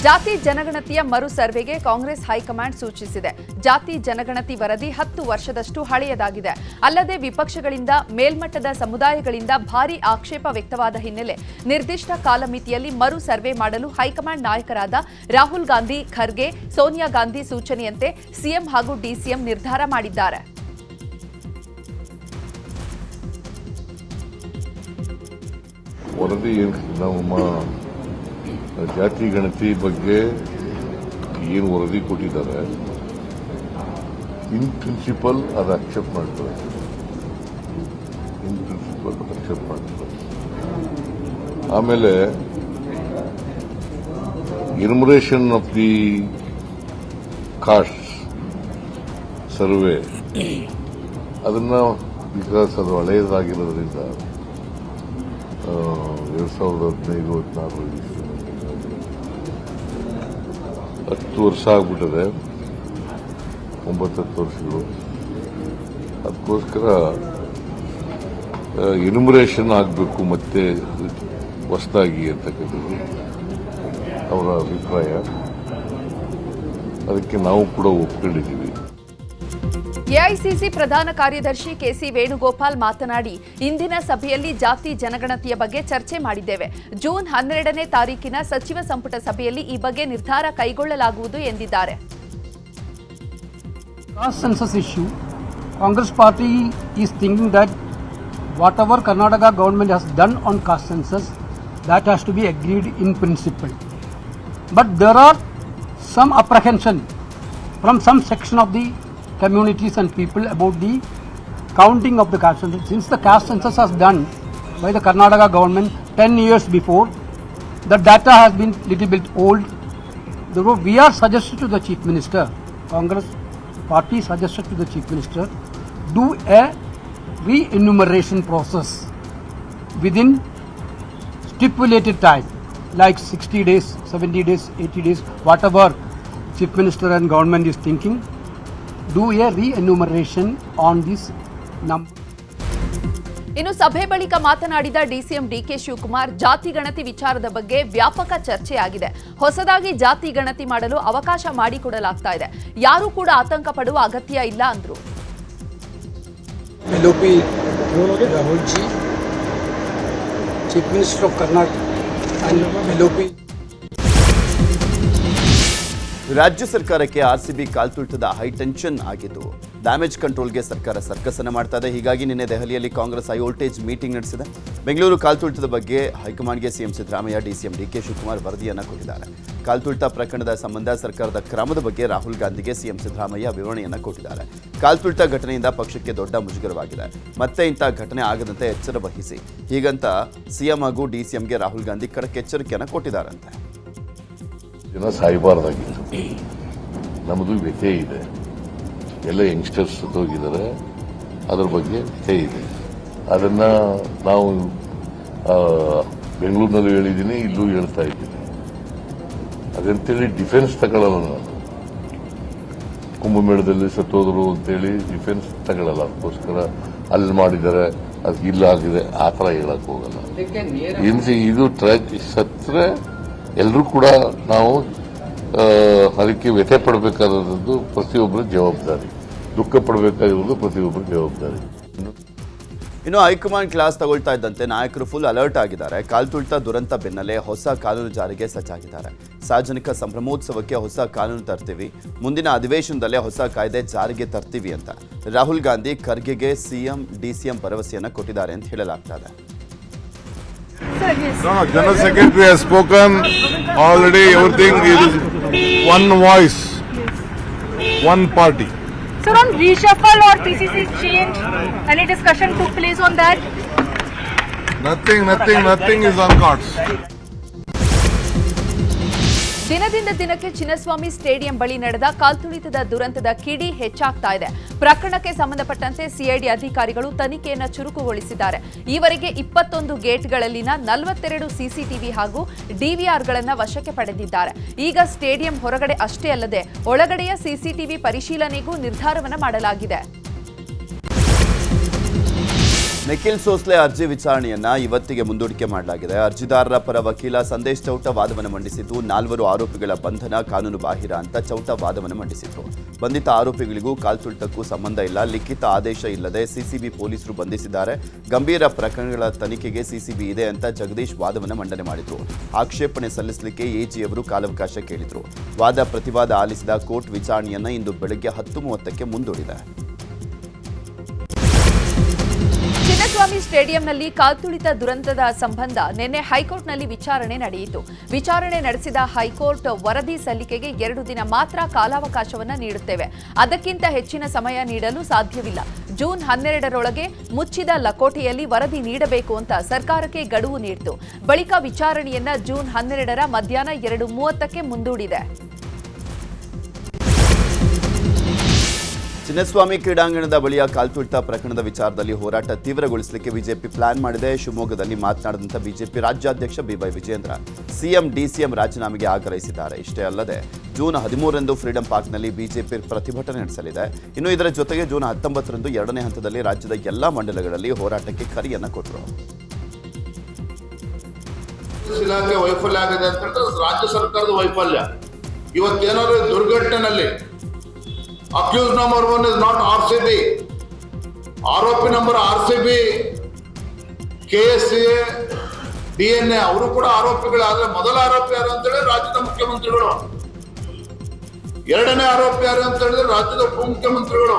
ಜಾತಿ ಜನಗಣತಿಯ ಮರು ಸರ್ವೆಗೆ ಕಾಂಗ್ರೆಸ್ ಹೈಕಮಾಂಡ್ ಸೂಚಿಸಿದೆ. ಜಾತಿ ಜನಗಣತಿ ವರದಿ 10 ವರ್ಷದಷ್ಟು ಹಳೆಯದಾಗಿದೆ. ಅಲ್ಲದೆ ವಿಪಕ್ಷಗಳಿಂದ ಮೇಲ್ಮಟ್ಟದ ಸಮುದಾಯಗಳಿಂದ ಭಾರೀ ಆಕ್ಷೇಪ ವ್ಯಕ್ತವಾದ ಹಿನ್ನೆಲೆ ನಿರ್ದಿಷ್ಟ ಕಾಲಮಿತಿಯಲ್ಲಿ ಮರು ಸರ್ವೆ ಮಾಡಲು ಹೈಕಮಾಂಡ್ ನಾಯಕರಾದ ರಾಹುಲ್ ಗಾಂಧಿ, ಖರ್ಗೆ, ಸೋನಿಯಾ ಗಾಂಧಿ ಸೂಚನೆಯಂತೆ ಸಿಎಂ ಹಾಗೂ ಡಿಸಿಎಂ ನಿರ್ಧಾರ ಮಾಡಿದ್ದಾರೆ. ವರದಿ ನಮ್ಮ ಜಾತಿ ಗಣತಿ ಬಗ್ಗೆ ಏನು ವರದಿ ಕೊಟ್ಟಿದ್ದಾರೆ, ಇನ್ ಪ್ರಿನ್ಸಿಪಲ್ ಅದು ಅಕ್ಸೆಪ್ಟ್ ಮಾಡ್ತಾರೆ. ಆಮೇಲೆ enumeration of the cost survey ಅದನ್ನ ಬಿಕಾಸ್ ಅದು ಹಳೆಯದಾಗಿರೋದ್ರಿಂದ 2015-16 10 ವರ್ಷ ಆಗ್ಬಿಟ್ಟಿದೆ, 9-10 ವರ್ಷಗಳು. ಅದಕ್ಕೋಸ್ಕರ ಎನ್ಯುಮರೇಷನ್ ಆಗಬೇಕು ಮತ್ತೆ ಹೊಸದಾಗಿ ಅಂತಕ್ಕಂಥದ್ದು ಅವರ ಅಭಿಪ್ರಾಯ. ಅದಕ್ಕೆ ನಾವು ಕೂಡ ಒಪ್ಕೊಂಡಿದ್ದೀವಿ. ಎಐಸಿಸಿ ಪ್ರಧಾನ ಕಾರ್ಯದರ್ಶಿ ಕೆಸಿ ವೇಣುಗೋಪಾಲ್ ಮಾತನಾಡಿ, ಇಂದಿನ ಸಭೆಯಲ್ಲಿ ಜಾತಿ ಜನಗಣತಿಯ ಬಗ್ಗೆ ಚರ್ಚೆ ಮಾಡಿದ್ದೇವೆ. ಜೂನ್ 12ನೇ ತಾರೀಕಿನ ಸಚಿವ ಸಂಪುಟ ಸಭೆಯಲ್ಲಿ ಈ ಬಗ್ಗೆ ನಿರ್ಧಾರ ಕೈಗೊಳ್ಳಲಾಗುವುದು ಎಂದಿದ್ದಾರೆ. Caste census issue, Congress party is thinking that whatever Karnataka government has done on caste census, that has to be agreed in principle. But there are some apprehension from some section of the communities and people about the counting of the caste census. Since the caste census was done by the Karnataka government 10 years before, the data has been little bit old. Therefore, we are suggested to the Chief Minister, Congress party suggested to the Chief Minister, do a re-enumeration process within stipulated time, like 60 days, 70 days, 80 days, whatever Chief Minister and government is thinking. Do a re-enumeration on this number. ಇನ್ನು ಸಭೆ ಬಳಿಕ ಮಾತನಾಡಿದ DCM DK Shivakumar, ಜಾತಿ ಗಣತಿ ವಿಚಾರದ ಬಗ್ಗೆ ವ್ಯಾಪಕ ಚರ್ಚೆಯಾಗಿದೆ. ಹೊಸದಾಗಿ ಜಾತಿ ಗಣತಿ ಮಾಡಲು ಅವಕಾಶ ಮಾಡಿಕೊಡಲಾಗ್ತಾ ಇದೆ. ಯಾರೂ ಕೂಡ ಆತಂಕ ಪಡುವ ಅಗತ್ಯ ಇಲ್ಲ ಅಂದ್ರು. Rahul G, chief minister of Karnataka, ರಾಜ್ಯ ಸರ್ಕಾರಕ್ಕೆ ಆರ್ಸಿಬಿ ಕಾಲ್ತುಳಿತದ ಹೈಟೆನ್ಷನ್ ಆಗಿದ್ದು ಡ್ಯಾಮೇಜ್ ಕಂಟ್ರೋಲ್ಗೆ ಸರ್ಕಾರ ಸರ್ಕಸನ್ನು ಮಾಡ್ತಾ ಇದೆ. ಹೀಗಾಗಿ ನಿನ್ನೆ ದೆಹಲಿಯಲ್ಲಿ ಕಾಂಗ್ರೆಸ್ ಹೈ ವೋಲ್ಟೇಜ್ ಮೀಟಿಂಗ್ ನಡೆಸಿದೆ. ಬೆಂಗಳೂರು ಕಾಲ್ತುಳಿತದ ಬಗ್ಗೆ ಹೈಕಮಾಂಡ್ಗೆ CM Siddaramaiah, DCM DK Shivakumar ವರದಿಯನ್ನು ಕೊಟ್ಟಿದ್ದಾರೆ. ಕಾಲ್ತುಳಿತ ಪ್ರಕರಣದ ಸಂಬಂಧ ಸರ್ಕಾರದ ಕ್ರಮದ ಬಗ್ಗೆ ರಾಹುಲ್ ಗಾಂಧಿಗೆ ಸಿಎಂ ಸಿದ್ದರಾಮಯ್ಯ ವಿವರಣೆಯನ್ನು ಕೊಟ್ಟಿದ್ದಾರೆ. ಕಾಲ್ತುಳಿತ ಘಟನೆಯಿಂದ ಪಕ್ಷಕ್ಕೆ ದೊಡ್ಡ ಮುಜುಗರವಾಗಿದೆ. ಮತ್ತೆ ಇಂಥ ಘಟನೆ ಆಗದಂತೆ ಎಚ್ಚರ ವಹಿಸಿ, ಹೀಗಂತ ಸಿಎಂ ಹಾಗೂ ಡಿಸಿಎಂಗೆ ರಾಹುಲ್ ಗಾಂಧಿ ಖಡಕ್ ಎಚ್ಚರಿಕೆಯನ್ನು ಕೊಟ್ಟಿದ್ದಾರಂತೆ. ಜನ ಸಾಯಬಾರ್ದಾಗಿತ್ತು. ನಮ್ಮದು ವ್ಯಥೆ ಇದೆ. ಎಲ್ಲ ಯಂಗ್ಸ್ಟರ್ಸ್ ಹೋಗಿದ್ದಾರೆ, ಅದರ ಬಗ್ಗೆ ವ್ಯಥೆ ಇದೆ. ಅದನ್ನ ನಾವು ಬೆಂಗಳೂರಿನಲ್ಲೂ ಹೇಳಿದ್ದೀನಿ, ಇಲ್ಲೂ ಹೇಳ್ತಾ ಇದ್ದೀನಿ. ಅದಂತೇಳಿ ಡಿಫೆನ್ಸ್ ತಗೊಳ್ಳಲ್ಲ ನಾನು. ಕುಂಭಮೇಳದಲ್ಲಿ ಸತ್ತೋದ್ರು ಅಂತೇಳಿ ಡಿಫೆನ್ಸ್ ತಗೊಳ್ಳಲ್ಲ. ಅದಕ್ಕೋಸ್ಕರ ಅಲ್ಲಿ ಮಾಡಿದ್ದಾರೆ, ಅದು ಇಲ್ಲ ಆಗಿದೆ, ಆ ಥರ ಹೇಳಕ್ ಹೋಗಲ್ಲ. ಇದು ಸತ್ರೆ ಎಲ್ಲರೂ ಕೂಡ ನಾವು ಅದಕ್ಕೆ ವ್ಯಥೆ ಪಡಬೇಕಾದದ್ದು ಪ್ರತಿಯೊಬ್ಬರ ಜವಾಬ್ದಾರಿ, ದುಃಖ ಪಡಬೇಕಾಗಿರೋದು ಪ್ರತಿಯೊಬ್ಬರ ಜವಾಬ್ದಾರಿ. ಇನ್ನು ಹೈಕಮಾಂಡ್ ಕ್ಲಾಸ್ ತಗೊಳ್ತಾ ಇದ್ದಂತೆ ನಾಯಕರು ಫುಲ್ ಅಲರ್ಟ್ ಆಗಿದ್ದಾರೆ. ಕಾಲ್ತುಳಿತ ದುರಂತ ಬೆನ್ನಲ್ಲೇ ಹೊಸ ಕಾನೂನು ಜಾರಿಗೆ ಸಜ್ಜಾಗಿದ್ದಾರೆ. ಸಾರ್ವಜನಿಕ ಸಂಭ್ರಮೋತ್ಸವಕ್ಕೆ ಹೊಸ ಕಾನೂನು ತರ್ತೀವಿ, ಮುಂದಿನ ಅಧಿವೇಶನದಲ್ಲೇ ಹೊಸ ಕಾಯ್ದೆ ಜಾರಿಗೆ ತರ್ತೀವಿ ಅಂತ ರಾಹುಲ್ ಗಾಂಧಿ ಖರ್ಗೆಗೆ ಸಿಎಂ ಡಿಸಿಎಂ ಭರವಸೆಯನ್ನು ಕೊಟ್ಟಿದ್ದಾರೆ ಅಂತ ಹೇಳಲಾಗ್ತಾ ಇದೆ. No, General Secretary has spoken already. Everything is one voice, one party. Sir, on reshuffle or PCC change, any discussion took place on that? Nothing is on cards. ದಿನದಿಂದ ದಿನಕ್ಕೆ ಚಿನ್ನಸ್ವಾಮಿ ಸ್ಟೇಡಿಯಂ ಬಳಿ ನಡೆದ ಕಾಲ್ತುಳಿತದ ದುರಂತದ ಕಿಡಿ ಹೆಚ್ಚಾಗ್ತಾ ಇದೆ. ಪ್ರಕರಣಕ್ಕೆ ಸಂಬಂಧಪಟ್ಟಂತೆ ಸಿಐಡಿ ಅಧಿಕಾರಿಗಳು ತನಿಖೆಯನ್ನು ಚುರುಕುಗೊಳಿಸಿದ್ದಾರೆ. ಈವರೆಗೆ 21 ಗೇಟ್ಗಳಲ್ಲಿನ 42 ಸಿಸಿಟಿವಿ ಹಾಗೂ ಡಿವಿಆರ್ಗಳನ್ನು ವಶಕ್ಕೆ ಪಡೆದಿದ್ದಾರೆ. ಈಗ ಸ್ಟೇಡಿಯಂ ಹೊರಗಡೆ ಅಷ್ಟೇ ಅಲ್ಲದೆ ಒಳಗಡೆಯ ಸಿಸಿಟಿವಿ ಪರಿಶೀಲನೆಗೂ ನಿರ್ಧಾರವನ್ನು ಮಾಡಲಾಗಿದೆ. ನಿಖಿಲ್ ಸೋಸ್ಲೆ ಅರ್ಜಿ ವಿಚಾರಣೆಯನ್ನ ಇವತ್ತಿಗೆ ಮುಂದೂಡಿಕೆ ಮಾಡಲಾಗಿದೆ. ಅರ್ಜಿದಾರರ ಪರ ವಕೀಲ ಸಂದೇಶ್ ಚೌಟ ವಾದವನ್ನು ಮಂಡಿಸಿದ್ದು 4 ಆರೋಪಿಗಳ ಬಂಧನ ಕಾನೂನು ಬಾಹಿರ ಅಂತ ಚೌಟ ವಾದವನ್ನು ಮಂಡಿಸಿದ್ರು. ಬಂಧಿತ ಆರೋಪಿಗಳಿಗೂ ಕಾಲ್ತುಳಿತಕ್ಕೂ ಸಂಬಂಧ ಇಲ್ಲ, ಲಿಖಿತ ಆದೇಶ ಇಲ್ಲದೆ ಸಿಸಿಬಿ ಪೊಲೀಸರು ಬಂಧಿಸಿದ್ದಾರೆ, ಗಂಭೀರ ಪ್ರಕರಣಗಳ ತನಿಖೆಗೆ ಸಿಸಿಬಿ ಇದೆ ಅಂತ ಜಗದೀಶ್ ವಾದವನ್ನು ಮಂಡನೆ ಮಾಡಿದ್ರು. ಆಕ್ಷೇಪಣೆ ಸಲ್ಲಿಸಲಿಕ್ಕೆ ಎಜಿ ಅವರು ಕಾಲಾವಕಾಶ ಕೇಳಿದ್ರು. ವಾದ ಪ್ರತಿವಾದ ಆಲಿಸಿದ ಕೋರ್ಟ್ ವಿಚಾರಣೆಯನ್ನ ಇಂದು ಬೆಳಗ್ಗೆ 10:30ಕ್ಕೆ ಮುಂದೂಡಿದೆ. ಚಿನ್ನಸ್ವಾಮಿ ಸ್ಟೇಡಿಯಂನಲ್ಲಿ ಕಾಲ್ತುಳಿತ ದುರಂತದ ಸಂಬಂಧ ನಿನ್ನೆ ಹೈಕೋರ್ಟ್ನಲ್ಲಿ ವಿಚಾರಣೆ ನಡೆಯಿತು. ವಿಚಾರಣೆ ನಡೆಸಿದ ಹೈಕೋರ್ಟ್ ವರದಿ ಸಲ್ಲಿಕೆಗೆ 2 ದಿನ ಮಾತ್ರ ಕಾಲಾವಕಾಶವನ್ನು ನೀಡುತ್ತೇವೆ, ಅದಕ್ಕಿಂತ ಹೆಚ್ಚಿನ ಸಮಯ ನೀಡಲು ಸಾಧ್ಯವಿಲ್ಲ. ಜೂನ್ 12ರೊಳಗೆ ಮುಚ್ಚಿದ ಲಕೋಟೆಯಲ್ಲಿ ವರದಿ ನೀಡಬೇಕು ಅಂತ ಸರ್ಕಾರಕ್ಕೆ ಗಡುವು ನೀಡಿತು. ಬಳಿಕ ವಿಚಾರಣೆಯನ್ನ ಜೂನ್ 12ರ ಮಧ್ಯಾಹ್ನ 2:30ಕ್ಕೆ ಮುಂದೂಡಿದೆ. ಚಿನ್ನಸ್ವಾಮಿ ಕ್ರೀಡಾಂಗಣದ ಬಳಿಯ ಕಾಲ್ತುಳಿತ ಪ್ರಕರಣದ ವಿಚಾರದಲ್ಲಿ ಹೋರಾಟ ತೀವ್ರಗೊಳಿಸಲಿಕ್ಕೆ ಬಿಜೆಪಿ ಪ್ಲಾನ್ ಮಾಡಿದೆ. ಶಿವಮೊಗ್ಗದಲ್ಲಿ ಮಾತನಾಡಿದಂಥ ಬಿಜೆಪಿ ರಾಜ್ಯಾಧ್ಯಕ್ಷ ಬಿವೈ ವಿಜೇಂದ್ರ ಸಿಎಂ ಡಿಸಿಎಂ ರಾಜೀನಾಮೆಗೆ ಆಗ್ರಹಿಸಿದ್ದಾರೆ. ಇಷ್ಟೇ ಅಲ್ಲದೆ ಜೂನ್ 13ರಂದು ಫ್ರೀಡಂ ಪಾರ್ಕ್ನಲ್ಲಿ ಬಿಜೆಪಿ ಪ್ರತಿಭಟನೆ ನಡೆಸಲಿದೆ. ಇನ್ನು ಇದರ ಜೊತೆಗೆ ಜೂನ್ 19ರಂದು 2ನೇ ಹಂತದಲ್ಲಿ ರಾಜ್ಯದ ಎಲ್ಲಾ ಮಂಡಲಗಳಲ್ಲಿ ಹೋರಾಟಕ್ಕೆ ಕರೆಯನ್ನ ಕೊಟ್ಟರು. ಇಲಾಖೆ ವೈಫಲ್ಯ ಆಗಿದೆ ಅಂತ ಹೇಳಿದ್ರೆ ರಾಜ್ಯ ಸರ್ಕಾರದ ವೈಫಲ್ಯ. ಇವತ್ತೇನಾದ್ರು ದುರ್ಘಟನೆಯಲ್ಲಿ accused number 1 is not RCB. ಆರೋಪಿ ನಂಬರ್ RCB, KSCA, DNA ಅವರು ಕೂಡ ಆರೋಪಿಗಳಾದ್ರೆ ಮೊದಲ ಆರೋಪಿ ಯಾರು ಅಂತ ಹೇಳಿದ್ರೆ ರಾಜ್ಯದ ಮುಖ್ಯಮಂತ್ರಿಗಳು, 2ನೇ ಆರೋಪಿ ಯಾರು ಅಂತ ಹೇಳಿದ್ರೆ ರಾಜ್ಯದ ಉಪಮುಖ್ಯಮಂತ್ರಿಗಳು,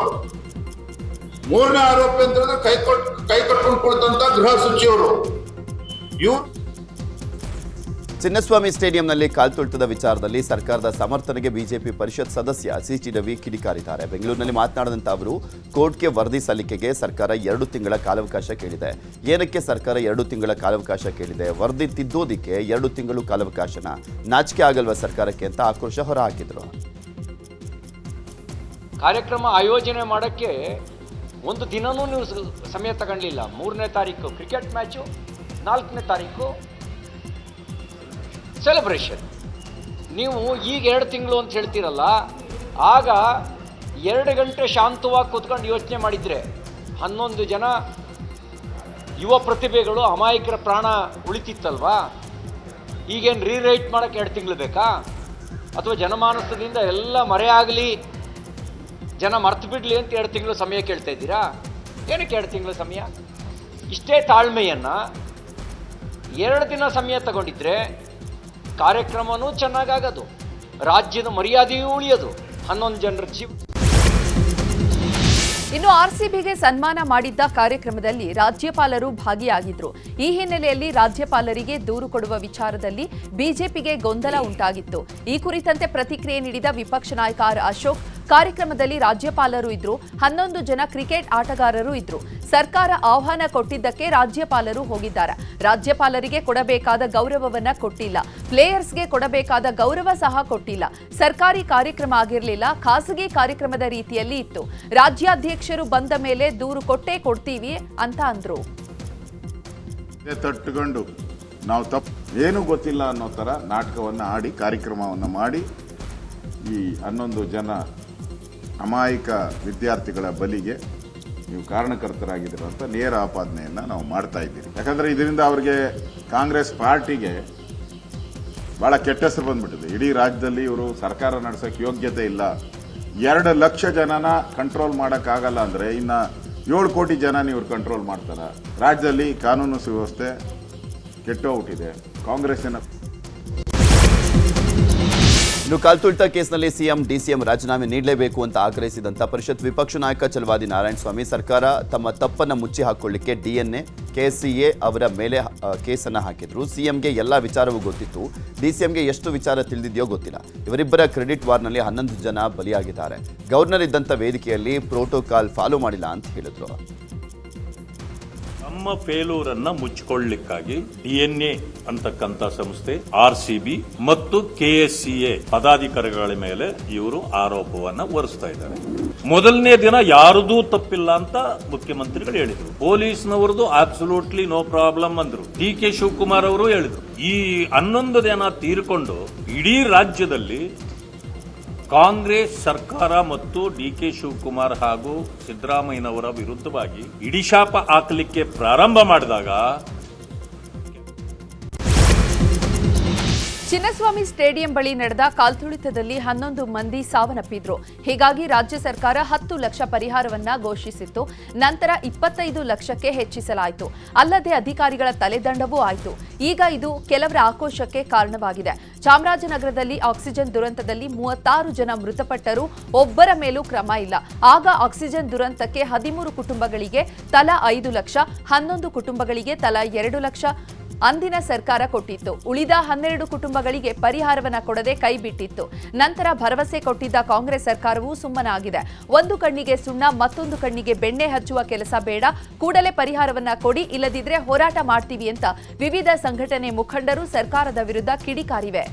3ನೇ ಆರೋಪಿ ಅಂತ ಹೇಳಿದ್ರೆ ಕೈ ಕಟ್ಕೊಂಡು ಕುಳಿತಂತ ಗೃಹ ಸಚಿವರು. ಇವರು ಚಿನ್ನಸ್ವಾಮಿ ಸ್ಟೇಡಿಯಂನಲ್ಲಿ ಕಾಲ್ತುಳಿತದ ವಿಚಾರದಲ್ಲಿ ಸರ್ಕಾರದ ಸಮರ್ಥನೆಗೆ ಬಿಜೆಪಿ ಪರಿಷತ್ ಸದಸ್ಯ ಸಿಟಿ ರವಿ ಕಿಡಿಕಾರಿದ್ದಾರೆ. ಬೆಂಗಳೂರಿನಲ್ಲಿ ಮಾತನಾಡಿದಂಥ ಅವರು ಕೋರ್ಟ್ಗೆ ವರದಿ ಸಲ್ಲಿಕೆಗೆ ಸರ್ಕಾರ 2 ತಿಂಗಳ ಕಾಲಾವಕಾಶ ಕೇಳಿದೆ. ಏನಕ್ಕೆ ಸರ್ಕಾರ 2 ತಿಂಗಳ ಕಾಲಾವಕಾಶ ಕೇಳಿದೆ? ವರದಿ ತಿದ್ದೋದಿಕ್ಕೆ 2 ತಿಂಗಳು ಕಾಲಾವಕಾಶನ ನಾಚಿಕೆ ಆಗಲ್ವಾ ಸರ್ಕಾರಕ್ಕೆ ಅಂತ ಆಕ್ರೋಶ ಹೊರಹಾಕಿದ್ರು. ಕಾರ್ಯಕ್ರಮ ಆಯೋಜನೆ ಮಾಡೋಕ್ಕೆ 1 ದಿನನೂ ನೀವು ಸಮಯ ತಗೊಳ್ಳಿಲ್ಲ. 3ನೇ ತಾರೀಕು ಕ್ರಿಕೆಟ್ ಮ್ಯಾಚು, 4ನೇ ತಾರೀಕು ಸೆಲೆಬ್ರೇಷನ್. ನೀವು ಈಗ 2 ತಿಂಗಳು ಅಂತ ಹೇಳ್ತೀರಲ್ಲ, ಆಗ 2 ಗಂಟೆ ಶಾಂತವಾಗಿ ಕೂತ್ಕೊಂಡು ಯೋಚನೆ ಮಾಡಿದರೆ 11 ಜನ ಯುವ ಪ್ರತಿಭೆಗಳು ಅಮಾಯಕರ ಪ್ರಾಣ ಉಳಿತಿತ್ತಲ್ವಾ? ಈಗೇನು ರೀರೈಟ್ ಮಾಡೋಕ್ಕೆ 2 ತಿಂಗಳು ಬೇಕಾ? ಅಥವಾ ಜನಮಾನಸದಿಂದ ಎಲ್ಲ ಮರೆಯಾಗಲಿ, ಜನ ಮರ್ತು ಬಿಡಲಿ ಅಂತ 2 ತಿಂಗಳು ಸಮಯ ಕೇಳ್ತಾ ಇದ್ದೀರಾ? ಏನಕ್ಕೆ 2 ತಿಂಗಳು ಸಮಯ? ಇಷ್ಟೇ ತಾಳ್ಮೆಯನ್ನು 2 ದಿನ ಸಮಯ ತಗೊಂಡಿದ್ರೆ ಕಾರ್ಯಕ್ರಮನೂ ಚೆನ್ನಾಗಾಗೋದು, ರಾಜ್ಯದ ಮರ್ಯಾದೆಯೂ ಉಳಿಯೋದು, 11 ಜನರ ಜೀವ. ಇನ್ನು ಆರ್ಸಿಬಿಗೆ ಸನ್ಮಾನ ಮಾಡಿದ್ದ ಕಾರ್ಯಕ್ರಮದಲ್ಲಿ ರಾಜ್ಯಪಾಲರು ಭಾಗಿಯಾಗಿದ್ರು. ಈ ಹಿನ್ನೆಲೆಯಲ್ಲಿ ರಾಜ್ಯಪಾಲರಿಗೆ ದೂರು ಕೊಡುವ ವಿಚಾರದಲ್ಲಿ ಬಿಜೆಪಿಗೆ ಗೊಂದಲ ಉಂಟಾಗಿತ್ತು. ಈ ಕುರಿತಂತೆ ಪ್ರತಿಕ್ರಿಯೆ ನೀಡಿದ ವಿಪಕ್ಷ ನಾಯಕ ಆರ್ ಅಶೋಕ್, ಕಾರ್ಯಕ್ರಮದಲ್ಲಿ ರಾಜ್ಯಪಾಲರು ಇದ್ರು, 11 ಜನ ಕ್ರಿಕೆಟ್ ಆಟಗಾರರು ಇದ್ರು. ಸರ್ಕಾರ ಆಹ್ವಾನ ಕೊಟ್ಟಿದ್ದಕ್ಕೆ ರಾಜ್ಯಪಾಲರು ಹೋಗಿದ್ದಾರೆ. ರಾಜ್ಯಪಾಲರಿಗೆ ಕೊಡಬೇಕಾದ ಗೌರವವನ್ನ ಕೊಟ್ಟಿಲ್ಲ, ಪ್ಲೇಯರ್ಸ್ಗೆ ಕೊಡಬೇಕಾದ ಗೌರವ ಸಹ ಕೊಟ್ಟಿಲ್ಲ. ಸರ್ಕಾರಿ ಕಾರ್ಯಕ್ರಮ ಆಗಿರಲಿಲ್ಲ, ಖಾಸಗಿ ಕಾರ್ಯಕ್ರಮದ ರೀತಿಯಲ್ಲಿ ಇತ್ತು. ರಾಜ್ಯಾಧ್ಯಕ್ಷರು ಬಂದ ಮೇಲೆ ದೂರು ಕೊಟ್ಟೇ ಕೊಡ್ತೀವಿ ಅಂತ ಅಂದ್ರು. ತಟ್ಟುಕೊಂಡು ನಾವು ತಪ್ಪು ಏನು ಗೊತ್ತಿಲ್ಲ ಅನ್ನೋ ತರ ನಾಟಕವನ್ನು ಆಡಿ ಕಾರ್ಯಕ್ರಮವನ್ನು ಮಾಡಿ ಈ 11 ಜನ ಅಮಾಯಕ ವಿದ್ಯಾರ್ಥಿಗಳ ಬಲಿಗೆ ನೀವು ಕಾರಣಕರ್ತರಾಗಿದ್ದೀರ ಅಂತ ನೇರ ಆಪಾದನೆಯನ್ನು ನಾವು ಮಾಡ್ತಾ ಇದ್ದೀರಿ. ಯಾಕಂದ್ರೆ ಇದರಿಂದ ಅವರಿಗೆ ಕಾಂಗ್ರೆಸ್ ಪಾರ್ಟಿಗೆ ಬಹಳ ಕೆಟ್ಟ ಹೆಸರು ಬಂದ್ಬಿಟ್ಟಿದೆ. ಇಡೀ ರಾಜ್ಯದಲ್ಲಿ ಇವರು ಸರ್ಕಾರ ನಡೆಸೋಕೆ ಯೋಗ್ಯತೆ ಇಲ್ಲ. 2 ಲಕ್ಷ ಜನನ ಕಂಟ್ರೋಲ್ ಮಾಡೋಕ್ಕಾಗಲ್ಲ ಅಂದ್ರೆ ಇನ್ನ 7 ಕೋಟಿ ಜನ ಇವ್ರು ಕಂಟ್ರೋಲ್ ಮಾಡ್ತಾರ. ರಾಜ್ಯದಲ್ಲಿ ಕಾನೂನು ಸುವ್ಯವಸ್ಥೆ ಕೆಟ್ಟೋಗ್ಬಿಟ್ಟಿದೆ. ಕಾಂಗ್ರೆಸ್ಸಿನ ಇನ್ನು ಕಾಲ್ತುಳಿತ ಕೇಸ್ನಲ್ಲಿ ಸಿಎಂ ಡಿಸಿಎಂ ರಾಜೀನಾಮೆ ನೀಡಲೇಬೇಕು ಅಂತ ಆಗ್ರಹಿಸಿದಂಥ ಪರಿಷತ್ ವಿಪಕ್ಷ ನಾಯಕ ಚಲವಾದಿ ನಾರಾಯಣಸ್ವಾಮಿ, ಸರ್ಕಾರ ತಮ್ಮ ತಪ್ಪನ್ನು ಮುಚ್ಚಿ ಹಾಕೊಳ್ಳಿಕ್ಕೆ DNA, KSCA ಅವರ ಮೇಲೆ ಕೇಸನ್ನು ಹಾಕಿದ್ರು. ಸಿಎಂಗೆ ಎಲ್ಲ ವಿಚಾರವೂ ಗೊತ್ತಿತ್ತು, ಡಿಸಿಎಂಗೆ ಎಷ್ಟು ವಿಚಾರ ತಿಳಿದಿದೆಯೋ ಗೊತ್ತಿಲ್ಲ. ಇವರಿಬ್ಬರ ಕ್ರೆಡಿಟ್ ವಾರ್ನಲ್ಲಿ 11 ಜನ ಬಲಿಯಾಗಿದ್ದಾರೆ. ಗವರ್ನರ್ ಇದ್ದಂಥ ವೇದಿಕೆಯಲ್ಲಿ ಪ್ರೋಟೋಕಾಲ್ ಫಾಲೋ ಮಾಡಿಲ್ಲ ಅಂತ ಹೇಳಿದ್ರು. ನಮ್ಮ ಫೇಲೂರನ್ನ ಮುಚ್ಚಿಕೊಳ್ಳಲಿಕ್ಕಾಗಿ DNA ಅಂತಕ್ಕಂಥ ಸಂಸ್ಥೆ, RCB ಮತ್ತು KSCA ಪದಾಧಿಕಾರಿಗಳ ಮೇಲೆ ಇವರು ಆರೋಪವನ್ನ ಹೊರಿಸ್ತಾ ಇದ್ದಾರೆ. ಮೊದಲನೇ ದಿನ ಯಾರದೂ ತಪ್ಪಿಲ್ಲ ಅಂತ ಮುಖ್ಯಮಂತ್ರಿಗಳು ಹೇಳಿದ್ರು. ಪೊಲೀಸ್ನವರದು ಅಬ್ಸಲ್ಯೂಟ್ಲಿ ನೋ ಪ್ರಾಬ್ಲಮ್ ಅಂದ್ರು. DK ಶಿವಕುಮಾರ್ ಅವರು ಹೇಳಿದ್ರು. ಈ 11 ಜನ ತೀರ್ಕೊಂಡು ಇಡೀ ರಾಜ್ಯದಲ್ಲಿ ಕಾಂಗ್ರೆಸ್ ಸರ್ಕಾರ ಮತ್ತು ಡಿಕೆ ಶಿವಕುಮಾರ್ ಹಾಗೂ ಸಿದ್ದರಾಮಯ್ಯನವರ ವಿರುದ್ಧವಾಗಿ ಇಡಿಶಾಪ ಹಾಕಲಿಕ್ಕೆ ಪ್ರಾರಂಭ ಮಾಡಿದಾಗ ಚಿನ್ನಸ್ವಾಮಿ ಸ್ಟೇಡಿಯಂ ಬಳಿ ನಡೆದ ಕಾಲ್ತುಳಿತದಲ್ಲಿ 11 ಮಂದಿ ಸಾವನ್ನಪ್ಪಿದ್ರು. ಹೀಗಾಗಿ ರಾಜ್ಯ ಸರ್ಕಾರ 10 ಲಕ್ಷ ಪರಿಹಾರವನ್ನ ಘೋಷಿಸಿತ್ತು. ನಂತರ 25 ಲಕ್ಷಕ್ಕೆ ಹೆಚ್ಚಿಸಲಾಯಿತು. ಅಲ್ಲದೆ ಅಧಿಕಾರಿಗಳ ತಲೆದಂಡವೂ ಆಯಿತು. ಈಗ ಇದು ಕೆಲವರ ಆಕ್ರೋಶಕ್ಕೆ ಕಾರಣವಾಗಿದೆ. ಚಾಮರಾಜನಗರದಲ್ಲಿ ಆಕ್ಸಿಜನ್ ದುರಂತದಲ್ಲಿ 36 ಜನ ಮೃತಪಟ್ಟರೂ ಒಬ್ಬರ ಮೇಲೂ ಕ್ರಮ ಇಲ್ಲ. ಆಗ ಆಕ್ಸಿಜನ್ ದುರಂತಕ್ಕೆ 13 ಕುಟುಂಬಗಳಿಗೆ ತಲಾ 5 ಲಕ್ಷ, 11 ಕುಟುಂಬಗಳಿಗೆ ತಲಾ 2 ಲಕ್ಷ ಅಂದಿನ ಸರ್ಕಾರ ಕೊಟ್ಟಿತ್ತು. ಉಳಿದ 12 ಕುಟುಂಬಗಳಿಗೆ ಪರಿಹಾರವನ್ನ ಕೊಡದೆ ಕೈಬಿಟ್ಟಿತ್ತು. ನಂತರ ಭರವಸೆ ಕೊಟ್ಟಿದ್ದ ಕಾಂಗ್ರೆಸ್ ಸರ್ಕಾರವೂ ಸುಮ್ಮನಾಗಿದೆ. ಒಂದು ಕಣ್ಣಿಗೆ ಸುಣ್ಣ, ಮತ್ತೊಂದು ಕಣ್ಣಿಗೆ ಬೆಣ್ಣೆ ಹಚ್ಚುವ ಕೆಲಸ ಬೇಡ, ಕೂಡಲೇ ಪರಿಹಾರವನ್ನ ಕೊಡಿ, ಇಲ್ಲದಿದ್ರೆ ಹೋರಾಟ ಮಾಡ್ತೀವಿ ಅಂತ ವಿವಿಧ ಸಂಘಟನೆ ಮುಖಂಡರು ಸರ್ಕಾರದ ವಿರುದ್ಧ ಕಿಡಿಕಾರಿವೆ.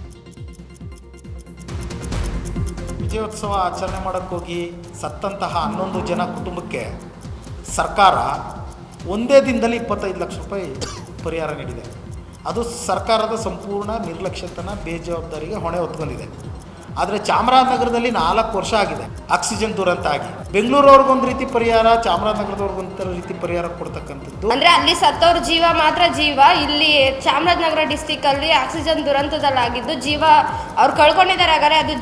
ವಿಜಯೋತ್ಸವ ಆಚರಣೆ ಮಾಡೋಕ್ಕೋಗಿ ಸತ್ತಂತಹ 11 ಜನ ಕುಟುಂಬಕ್ಕೆ ಸರ್ಕಾರ ಒಂದೇ ದಿನದಲ್ಲಿ 25 ಲಕ್ಷ ರೂಪಾಯಿ ಪರಿಹಾರ ನೀಡಿದೆ. ಅದು ಸರ್ಕಾರದ ಸಂಪೂರ್ಣ ನಿರ್ಲಕ್ಷ್ಯತನ, ಬೇಜವಾಬ್ದಾರಿಗೆ ಹೊಣೆ ಹೊತ್ಕೊಂಡಿದೆ. ಆದರೆ ಚಾಮರಾಜನಗರದಲ್ಲಿ 4 ವರ್ಷ ಆಗಿದೆ ಆಕ್ಸಿಜನ್ ದುರಂತ ಆಗಿ. ಬೆಂಗಳೂರವ್ರಿಗೊಂದು ರೀತಿ ಪರಿಹಾರ, ಚಾಮರಾಜನಗರದವ್ರಿಗೊಂದು ರೀತಿ ಪರಿಹಾರ ಕೊಡ್ತಕ್ಕಂಥದ್ದು. ಅಂದರೆ ಅಲ್ಲಿ ಸತ್ತವ್ರ ಜೀವ ಮಾತ್ರ ಜೀವ. ಇಲ್ಲಿ ಚಾಮರಾಜನಗರ ಡಿಸ್ಟಿಕಲ್ಲಿ ಆಕ್ಸಿಜನ್ ದುರಂತದಲ್ಲಾಗಿದ್ದು ಜೀವ ಅವ್ರು ಕಳ್ಕೊಂಡಿದ್ದಾರೆ. ಹಾಗಾದ್ರೆ ಅದು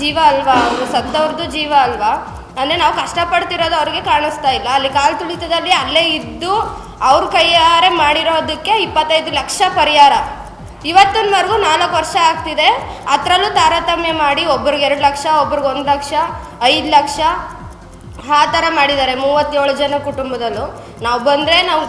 ಜೀವ ಅಲ್ವಾ? ಅವರು ಸತ್ತವ್ರದ್ದು ಜೀವ ಅಲ್ವಾ? ಅಂದರೆ ನಾವು ಕಷ್ಟಪಡ್ತಿರೋದು ಅವ್ರಿಗೆ ಕಾಣಿಸ್ತಾ ಇಲ್ಲ. ಅಲ್ಲಿ ಕಾಲು ತುಳಿತದಲ್ಲಿ ಅಲ್ಲೇ ಇದ್ದು ಅವ್ರ ಕೈಯಾರೆ ಮಾಡಿರೋದಕ್ಕೆ 25 ಲಕ್ಷ ಪರಿಹಾರ. ಇವತ್ತಿನವರೆಗೂ 4 ವರ್ಷ ಆಗ್ತಿದೆ. ಅದರಲ್ಲೂ ತಾರತಮ್ಯ ಮಾಡಿ ಒಬ್ರಿಗೆ 2 ಲಕ್ಷ, ಒಬ್ರಿಗೆ 1 ಲಕ್ಷ, 5 ಲಕ್ಷ ಆ ಥರ ಮಾಡಿದ್ದಾರೆ 37 ಜನ ಕುಟುಂಬದಲ್ಲೂ. ನಾವು ಬಂದರೆ ನಾವು